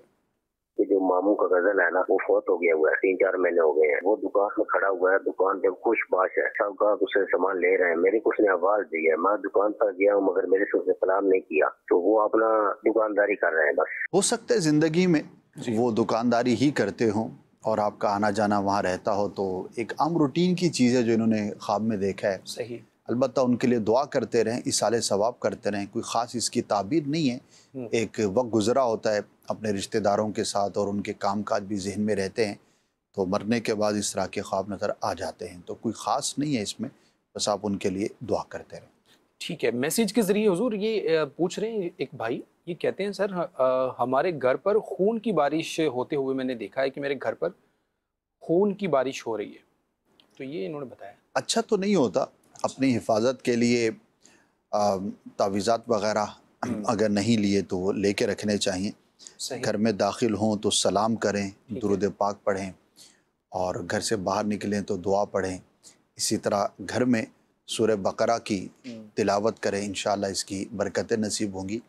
کہ جو ماموں کا غزل ہے نا وہ فوت ہو گیا ہوا ہے، 3-4 مہینے ہو گئے ہیں، وہ دکان میں کھڑا ہوا ہے، دکان پہ خوش باش ہے، سب کا اس سے سامان لے رہے ہیں، میری کچھ نے آواز دی ہے، میں دکان پر گیا ہوں مگر میرے سے اس نے سلام نہیں کیا، تو وہ اپنا دکانداری کر رہے ہیں بس۔ ہو سکتا ہے زندگی میں وہ دکانداری ہی کرتے ہوں اور آپ کا آنا جانا وہاں رہتا ہو، تو ایک عام روٹین کی چیز ہے جو انہوں نے خواب میں دیکھا ہے۔ صحیح، البتہ ان کے لیے دعا کرتے رہیں، اصالِ ثواب کرتے رہیں، کوئی خاص اس کی تعبیر نہیں ہے، ایک وقت گزرا ہوتا ہے اپنے رشتہ داروں کے ساتھ اور ان کے کام کاج بھی ذہن میں رہتے ہیں، تو مرنے کے بعد اس طرح کے خواب نظر آ جاتے ہیں، تو کوئی خاص نہیں ہے اس میں، بس آپ ان کے لیے دعا کرتے رہیں۔ ٹھیک ہے، میسیج کے ذریعے حضور یہ پوچھ رہے ہیں ایک بھائی، یہ کہتے ہیں سر ہمارے گھر پر خون کی بارش ہوتے ہوئے میں نے دیکھا ہے کہ میرے گھر پر خون کی بارش ہو رہی ہے، تو یہ انہوں نے بتایا۔ اچھا تو نہیں ہوتا، اپنی حفاظت کے لیے تعویذات وغیرہ اگر نہیں لیے تو وہ لے کے رکھنے چاہیے۔ گھر میں داخل ہوں تو سلام کریں، درود پاک پڑھیں، اور گھر سے باہر نکلیں تو دعا پڑھیں، اسی طرح گھر میں سورہ بقرہ کی تلاوت کریں، انشاءاللہ اس کی برکتیں نصیب ہوں گی،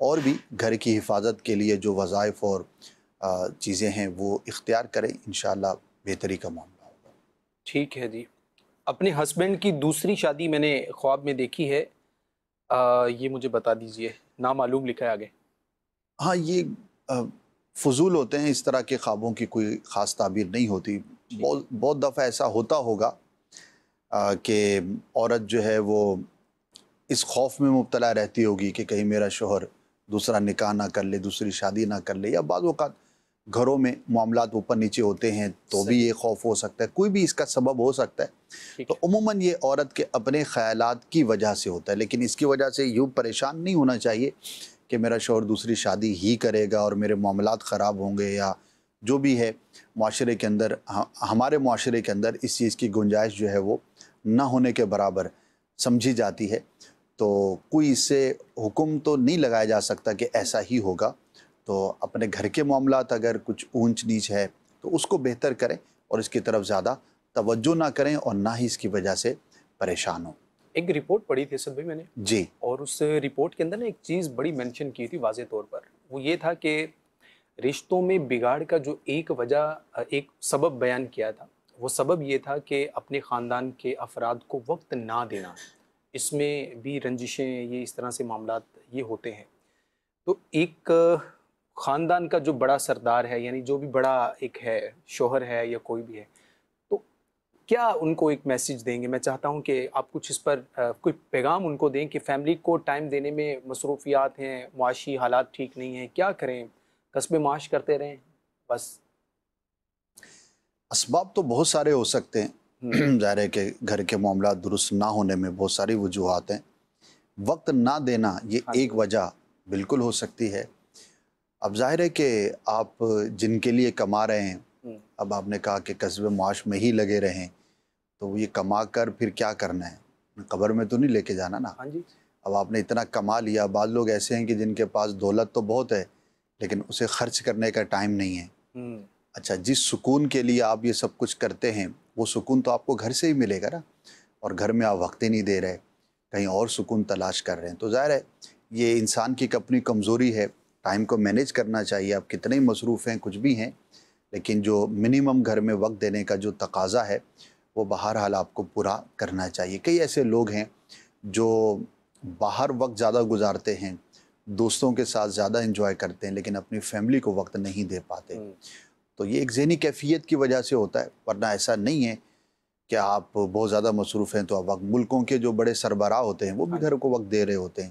اور بھی گھر کی حفاظت کے لیے جو وظائف اور چیزیں ہیں وہ اختیار کریں، انشاءاللہ بہتری کا معاملہ ہوگا۔ ٹھیک ہے جی، اپنے ہسبینڈ کی دوسری شادی میں نے خواب میں دیکھی ہے، یہ مجھے بتا دیجئے، نامعلوم لکھا ہے آگے۔ ہاں، یہ فضول ہوتے ہیں، اس طرح کے خوابوں کی کوئی خاص تعبیر نہیں ہوتی۔ بہت دفعہ ایسا ہوتا ہوگا کہ عورت جو ہے وہ اس خوف میں مبتلا رہتی ہوگی کہ کہیں میرا شوہر دوسرا نکاح نہ کر لے، دوسری شادی نہ کر لے، یا بعض اوقات گھروں میں معاملات اوپر نیچے ہوتے ہیں تو بھی یہ خوف ہو سکتا ہے، کوئی بھی اس کا سبب ہو سکتا ہے، تو عموماً یہ عورت کے اپنے خیالات کی وجہ سے ہوتا ہے، لیکن اس کی وجہ سے یوں پریشان نہیں ہونا چاہیے کہ میرا شوہر دوسری شادی ہی کرے گا اور میرے معاملات خراب ہوں گے، یا جو بھی ہے معاشرے کے اندر، ہمارے معاشرے کے اندر اس چیز کی گنجائش جو ہے وہ نہ ہونے کے برابر سمجھی جاتی ہے، تو کوئی اس سے حکم تو نہیں لگایا جا سکتا کہ ایسا ہی ہوگا۔ تو اپنے گھر کے معاملات اگر کچھ اونچ نیچ ہے تو اس کو بہتر کریں اور اس کی طرف زیادہ توجہ نہ کریں اور نہ ہی اس کی وجہ سے پریشان ہوں۔ ایک رپورٹ پڑھی تھی اسد بھائی میں نے، جی، اور اس رپورٹ کے اندر نا ایک چیز بڑی مینشن کی تھی واضح طور پر، وہ یہ تھا کہ رشتوں میں بگاڑ کا جو ایک سبب بیان کیا تھا، وہ سبب یہ تھا کہ اپنے خاندان کے افراد کو وقت نہ دینا، اس میں بھی رنجشیں، یہ اس طرح سے معاملات یہ ہوتے ہیں۔ تو ایک خاندان کا جو بڑا سردار ہے، یعنی جو بھی بڑا ایک ہے، شوہر ہے یا کوئی بھی ہے، تو کیا ان کو ایک میسیج دیں گے؟ میں چاہتا ہوں کہ آپ کچھ اس پر کوئی پیغام ان کو دیں کہ فیملی کو ٹائم دینے میں مصروفیات ہیں، معاشی حالات ٹھیک نہیں ہیں، کیا کریں؟ کسب معاش کرتے رہیں بس؟ اسباب تو بہت سارے ہو سکتے ہیں، ظاہر ہے کہ گھر کے معاملات درست نہ ہونے میں بہت ساری وجوہات ہیں، وقت نہ دینا یہ ایک وجہ بالکل ہو سکتی ہے۔ اب ظاہر ہے کہ آپ جن کے لیے کما رہے ہیں، اب آپ نے کہا کہ کسب معاش میں ہی لگے رہیں، تو یہ کما کر پھر کیا کرنا ہے؟ قبر میں تو نہیں لے کے جانا نا۔ اب آپ نے اتنا کما لیا، بعض لوگ ایسے ہیں کہ جن کے پاس دولت تو بہت ہے لیکن اسے خرچ کرنے کا ٹائم نہیں ہے۔ اچھا، جس سکون کے لیے آپ یہ سب کچھ کرتے ہیں وہ سکون تو آپ کو گھر سے ہی ملے گا نا، اور گھر میں آپ وقت ہی نہیں دے رہے، کہیں اور سکون تلاش کر رہے ہیں، تو ظاہر ہے یہ انسان کی اپنی کمزوری ہے، ٹائم کو مینیج کرنا چاہیے۔ آپ کتنے ہی مصروف ہیں، کچھ بھی ہیں، لیکن جو منیمم گھر میں وقت دینے کا جو تقاضا ہے وہ بہرحال آپ کو پورا کرنا چاہیے۔ کئی ایسے لوگ ہیں جو باہر وقت زیادہ گزارتے ہیں، دوستوں کے ساتھ زیادہ انجوائے کرتے ہیں، لیکن اپنی فیملی کو وقت نہیں دے پاتے، تو یہ ایک ذہنی کیفیت کی وجہ سے ہوتا ہے، ورنہ ایسا نہیں ہے کہ آپ بہت زیادہ مصروف ہیں تو آپ وقت، ملکوں کے جو بڑے سربراہ ہوتے ہیں وہ بھی گھر کو وقت دے رہے ہوتے ہیں،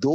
2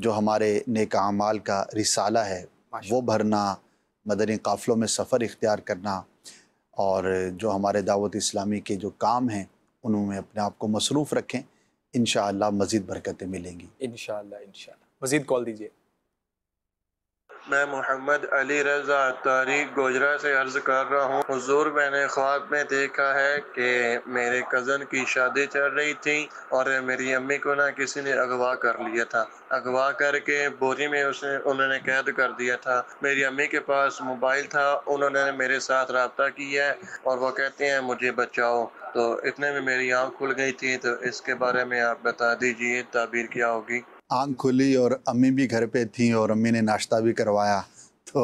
جو ہمارے نیک اعمال کا رسالہ ہے وہ بھرنا، مدنی قافلوں میں سفر اختیار کرنا، اور جو ہمارے دعوت اسلامی کے جو کام ہیں انہوں میں اپنے آپ کو مصروف رکھیں، انشاءاللہ مزید برکتیں ملیں گی انشاءاللہ انشاءاللہ۔ مزید کال دیجیے۔ میں محمد علی رضا طارق گوجرا سے عرض کر رہا ہوں، حضور میں نے خواب میں دیکھا ہے کہ میرے کزن کی شادی چل رہی تھی اور میری امی کو کسی نے اغوا کر لیا تھا، اغوا کر کے بوری میں انہوں نے قید کر دیا تھا۔ میری امی کے پاس موبائل تھا، انہوں نے میرے ساتھ رابطہ کیا اور وہ کہتے ہیں مجھے بچاؤ، تو اتنے میں میری آنکھ کھل گئی تھی، تو اس کے بارے میں آپ بتا دیجئے تعبیر کیا ہوگی؟ آنکھ کھلی اور امی بھی گھر پہ تھیں اور امی نے ناشتہ بھی کروایا، تو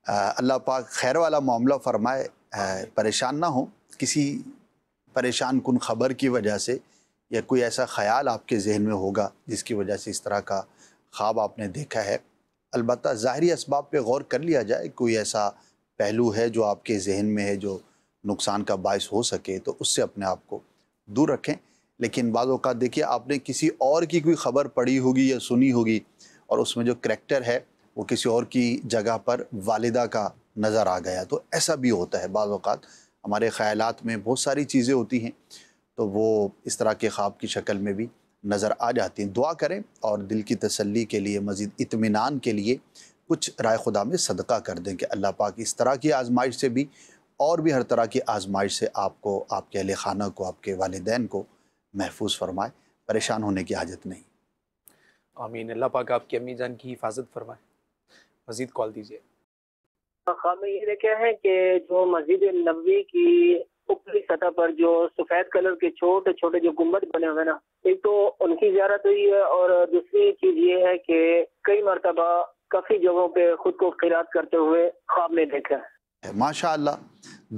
اللہ پاک خیر والا معاملہ فرمائے، پریشان نہ ہو کسی پریشان کن خبر کی وجہ سے، یا کوئی ایسا خیال آپ کے ذہن میں ہوگا جس کی وجہ سے اس طرح کا خواب آپ نے دیکھا ہے۔ البتہ ظاہری اسباب پہ غور کر لیا جائے، کوئی ایسا پہلو ہے جو آپ کے ذہن میں ہے جو نقصان کا باعث ہو سکے تو اس سے اپنے آپ کو دور رکھیں۔ لیکن بعض اوقات دیکھیے آپ نے کسی اور کی کوئی خبر پڑھی ہوگی یا سنی ہوگی، اور اس میں جو کریکٹر ہے وہ کسی اور کی جگہ پر والدہ کا نظر آ گیا، تو ایسا بھی ہوتا ہے۔ بعض اوقات ہمارے خیالات میں بہت ساری چیزیں ہوتی ہیں تو وہ اس طرح کے خواب کی شکل میں بھی نظر آ جاتی ہیں۔ دعا کریں اور دل کی تسلی کے لیے، مزید اطمینان کے لیے کچھ رائے خدا میں صدقہ کر دیں کہ اللہ پاک اس طرح کی آزمائش سے بھی اور بھی ہر طرح کی آزمائش سے آپ کو، آپ کے اہل خانہ کو، آپ کے والدین کو محفوظ فرمائے۔ پریشان ہونے کی حاجت نہیں۔ آمین۔ اللہ پاک آپ کی امی جان کی حفاظت فرمائے۔ مزید کال دیجیے۔ خواب میں یہ دیکھا ہے کہ جو مسجد نبوی کی اوپری سطح پر جو سفید کلر کے چھوٹے چھوٹے جو گنبد بنے ہوئے نا، ایک تو ان کی زیارت ہوئی ہے، اور دوسری چیز یہ ہے کہ کئی مرتبہ کافی جگہوں پہ خود کو قرات کرتے ہوئے خواب میں دیکھا ہے۔ ماشاءاللہ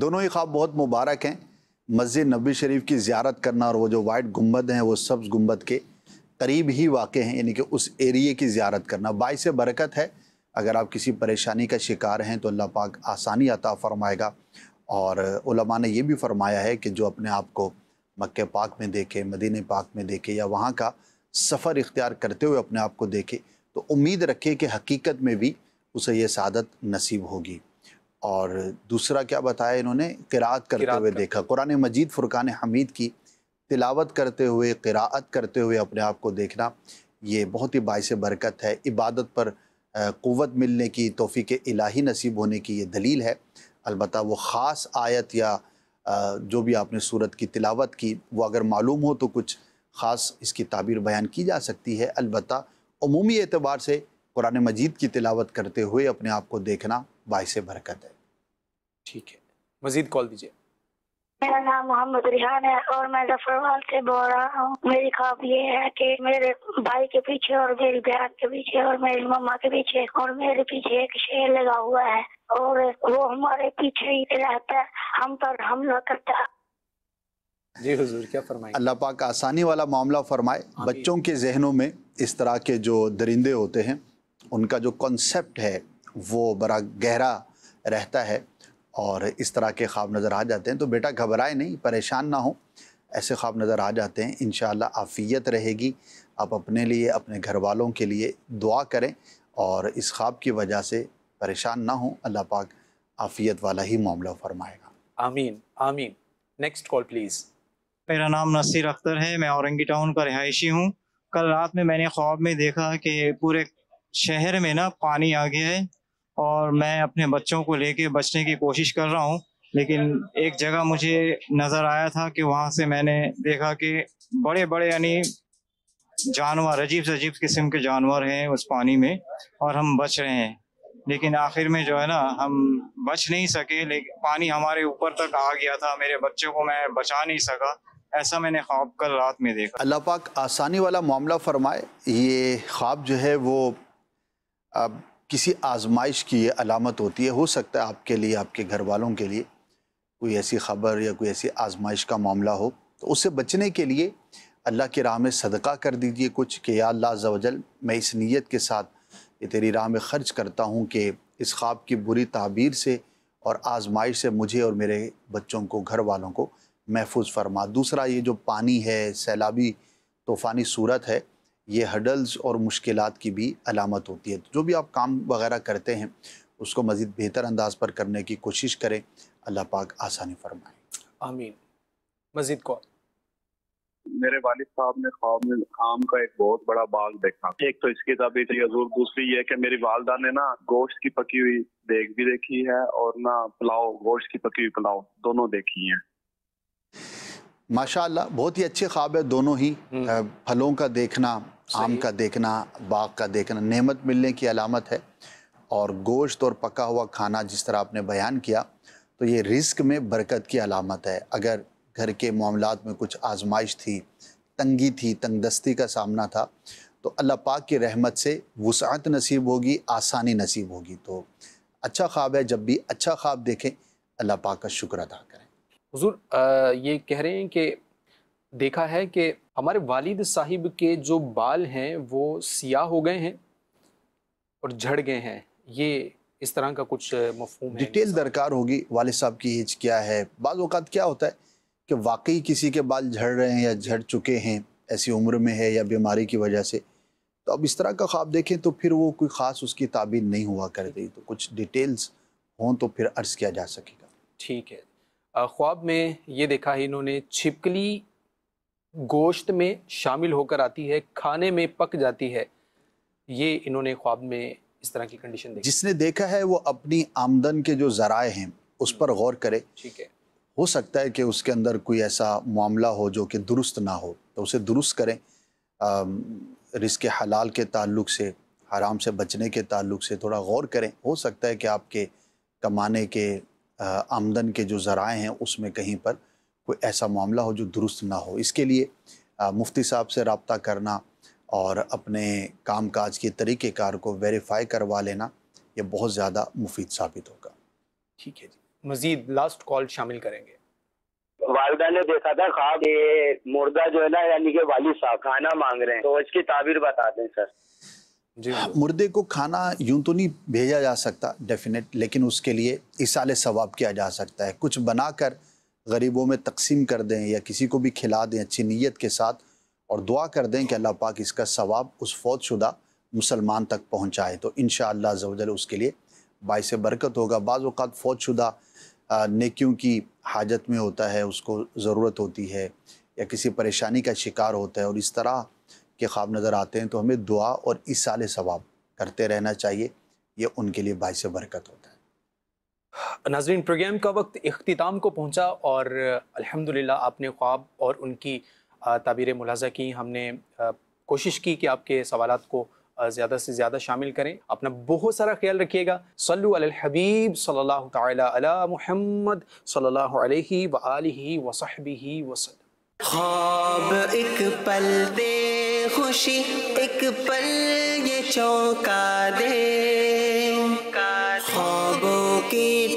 دونوں ہی خواب بہت مبارک ہیں۔ مسجد نبوی شریف کی زیارت کرنا اور وہ جو وائٹ گنبد ہیں وہ سبز گنبد کے قریب ہی واقع ہیں، یعنی کہ اس ایریے کی زیارت کرنا باعث برکت ہے۔ اگر آپ کسی پریشانی کا شکار ہیں تو اللہ پاک آسانی عطا فرمائے گا، اور علماء نے یہ بھی فرمایا ہے کہ جو اپنے آپ کو مکہ پاک میں دیکھے، مدینہ پاک میں دیکھے، یا وہاں کا سفر اختیار کرتے ہوئے اپنے آپ کو دیکھے، تو امید رکھے کہ حقیقت میں بھی اسے یہ سعادت نصیب ہوگی۔ اور دوسرا کیا بتایا انہوں نے؟ قراءت کرتے ہوئے دیکھا، قرآن مجید فرقان حمید کی تلاوت کرتے ہوئے، قراءت کرتے ہوئے اپنے آپ کو دیکھنا، یہ بہت ہی باعث برکت ہے۔ عبادت پر قوت ملنے کی، توفیق الہی نصیب ہونے کی یہ دلیل ہے۔ البتہ وہ خاص آیت یا جو بھی آپ نے سورت کی تلاوت کی وہ اگر معلوم ہو تو کچھ خاص اس کی تعبیر بیان کی جا سکتی ہے۔ البتہ عمومی اعتبار سے قرآن مجید کی تلاوت کرتے ہوئے اپنے آپ کو دیکھنا باعث برکت ہے۔ ٹھیک ہے، مزید کال دیجیے۔ میرا نام محمد ریحان ہے اور میں ظفرآباد سے بول رہا ہوں۔ میری خواب یہ ہے کہ میرے بھائی کے پیچھے اور میری بہن کے پیچھے اور میری مما کے پیچھے اور میرے پیچھے ایک شیر لگا ہوا ہے، اور وہ ہمارے پیچھے ہی رہتا ہے، ہم پر حملہ کرتا ہے۔ جی حضور کیا فرمائیں؟ اللہ پاک آسانی والا معاملہ فرمائے۔ بچوں کے ذہنوں میں اس طرح کے جو درندے ہوتے ہیں ان کا جو کنسیپٹ ہے وہ بڑا گہرا رہتا ہے، اور اس طرح کے خواب نظر آ جاتے ہیں تو بیٹا گھبرائے نہیں، پریشان نہ ہو، ایسے خواب نظر آ جاتے ہیں، انشاءاللہ عافیت رہے گی۔ آپ اپنے لیے، اپنے گھر والوں کے لیے دعا کریں، اور اس خواب کی وجہ سے پریشان نہ ہوں، اللہ پاک عافیت والا ہی معاملہ فرمائے گا۔ آمین آمین۔ Next call please. میرا نام نصیر اختر ہے، میں اورنگی ٹاؤن کا رہائشی ہوں۔ کل رات میں نے خواب میں دیکھا کہ پورے شہر میں پانی آ گیا ہے، اور میں اپنے بچوں کو لے کے بچنے کی کوشش کر رہا ہوں، لیکن ایک جگہ مجھے نظر آیا تھا کہ وہاں سے میں نے دیکھا کہ بڑے بڑے یعنی جانور، عجیب سے عجیب قسم کے جانور ہیں اس پانی میں، اور ہم بچ رہے ہیں، لیکن آخر میں جو ہے ہم بچ نہیں سکے، لیکن پانی ہمارے اوپر تک آ گیا تھا، میرے بچوں کو میں بچا نہیں سکا۔ ایسا میں نے خواب کل رات میں دیکھا۔ اللہ پاک آسانی والا معاملہ فرمائے۔ یہ خواب جو ہے وہ کسی آزمائش کی یہ علامت ہوتی ہے۔ ہو سکتا ہے آپ کے لیے، آپ کے گھر والوں کے لیے کوئی ایسی خبر یا کوئی ایسی آزمائش کا معاملہ ہو، تو اس سے بچنے کے لیے اللہ کی راہ میں صدقہ کر دیجئے کچھ، کہ یا اللہ عز و جل میں اس نیت کے ساتھ یہ تیری راہ میں خرچ کرتا ہوں کہ اس خواب کی بری تعبیر سے اور آزمائش سے مجھے اور میرے بچوں کو، گھر والوں کو محفوظ فرما۔ دوسرا، یہ جو پانی ہے، سیلابی طوفانی صورت ہے، یہ ہڈلز اور مشکلات کی بھی علامت ہوتی ہے. جو بھی آپ کام وغیرہ کرتے ہیں اس کو مزید بہتر انداز پر کرنے کی کوشش کریں. اللہ پاک آسانی فرمائے. آمین. مزید کو میرے والد صاحب نے خواب میں آم کا ایک بہت بڑا باغ دیکھا. ایک تو اس کی تعبیر تھی حضور, دوسری یہ کہ میری والدہ نے نا گوشت کی پکی ہوئی دیگ بھی دیکھی ہے اور نہ پلاؤ, گوشت کی پکی ہوئی پلاؤ دونوں دیکھی ہیں. ماشاءاللہ بہت ہی اچھے خواب ہے دونوں ہی. پھلوں کا دیکھنا, آم کا دیکھنا, باغ کا دیکھنا نعمت ملنے کی علامت ہے, اور گوشت اور پکا ہوا کھانا جس طرح آپ نے بیان کیا تو یہ رزق میں برکت کی علامت ہے. اگر گھر کے معاملات میں کچھ آزمائش تھی, تنگی تھی, تنگ دستی کا سامنا تھا, تو اللہ پاک کی رحمت سے وسعت نصیب ہوگی, آسانی نصیب ہوگی. تو اچھا خواب ہے, جب بھی اچھا خواب دیکھیں اللہ پاک کا شکر ادا کریں. حضور یہ کہہ رہے ہیں کہ دیکھا ہے کہ ہمارے والد صاحب کے جو بال ہیں وہ سیاہ ہو گئے ہیں اور جھڑ گئے ہیں, یہ اس طرح کا کچھ مفہوم ہے؟ ڈیٹیل درکار ہوگی والد صاحب کی ایج کیا ہے. بعض اوقات کیا ہوتا ہے کہ واقعی کسی کے بال جھڑ رہے ہیں یا جھڑ چکے ہیں, ایسی عمر میں ہے یا بیماری کی وجہ سے, تو اب اس طرح کا خواب دیکھیں تو پھر وہ کوئی خاص اس کی تعبیر نہیں ہوا کرتی. تو کچھ ڈیٹیلز ہوں تو پھر عرض کیا جا سکے گا. ٹھیک ہے. خواب میں یہ دیکھا ہے انہوں نے چھپکلی گوشت میں شامل ہو کر آتی ہے, کھانے میں پک جاتی ہے, یہ انہوں نے خواب میں اس طرح کی کنڈیشن دیکھی. جس نے دیکھا ہے وہ اپنی آمدن کے جو ذرائع ہیں اس پر غور کرے. ٹھیک ہے. ہو سکتا ہے کہ اس کے اندر کوئی ایسا معاملہ ہو جو کہ درست نہ ہو, تو اسے درست کریں. رزق حلال کے تعلق سے, حرام سے بچنے کے تعلق سے تھوڑا غور کریں. ہو سکتا ہے کہ آپ کے کمانے کے آمدن کے جو ذرائع ہیں اس میں کہیں پر کوئی ایسا معاملہ ہو جو درست نہ ہو. اس کے لیے مفتی صاحب سے رابطہ کرنا اور اپنے کام کاج کے طریقہ کار کو ویریفائی کروا لینا یہ بہت زیادہ مفید ثابت ہوگا. ٹھیک ہے جی. مزید لاسٹ کال شامل کریں گے. والدہ نے دیکھا تھا خواب کہ مردہ جو ہے نا یعنی کہ والد صاحب کھانا مانگ رہے ہیں, تو اس کی تعبیر بتا دیں سر. مردے کو کھانا یوں تو نہیں بھیجا جا سکتا ڈیفینیٹ, لیکن اس کے لیے ایصال ثواب کیا جا سکتا ہے. کچھ بنا کر غریبوں میں تقسیم کر دیں یا کسی کو بھی کھلا دیں اچھی نیت کے ساتھ, اور دعا کر دیں کہ اللہ پاک اس کا ثواب اس فوت شدہ مسلمان تک پہنچائے, تو انشاءاللہ عز و جل اس کے لیے باعث برکت ہوگا. بعض اوقات فوت شدہ نیکیوں کی حاجت میں ہوتا ہے, اس کو ضرورت ہوتی ہے یا کسی پریشانی کا شکار ہوتا ہے, اور اس طرح کے خواب نظر آتے ہیں, تو ہمیں دعا اور ایصال ثواب کرتے رہنا چاہیے, یہ ان کے لیے باعث برکت ہوتا ہے. ناظرین پروگرام کا وقت اختتام کو پہنچا, اور الحمدللہ آپ نے خواب اور ان کی تعبیر ملاحظہ کی. ہم نے کوشش کی کہ آپ کے سوالات کو زیادہ سے زیادہ شامل کریں. اپنا بہت سارا خیال رکھیے گا. صلو علی الحبیب صلی اللہ تعالی علی محمد صلی اللہ علیہ وآلہ وصحبہ وسلم. خواب ایک پل دے خوشی, ایک پل یہ چونکا دے, خوابوں کی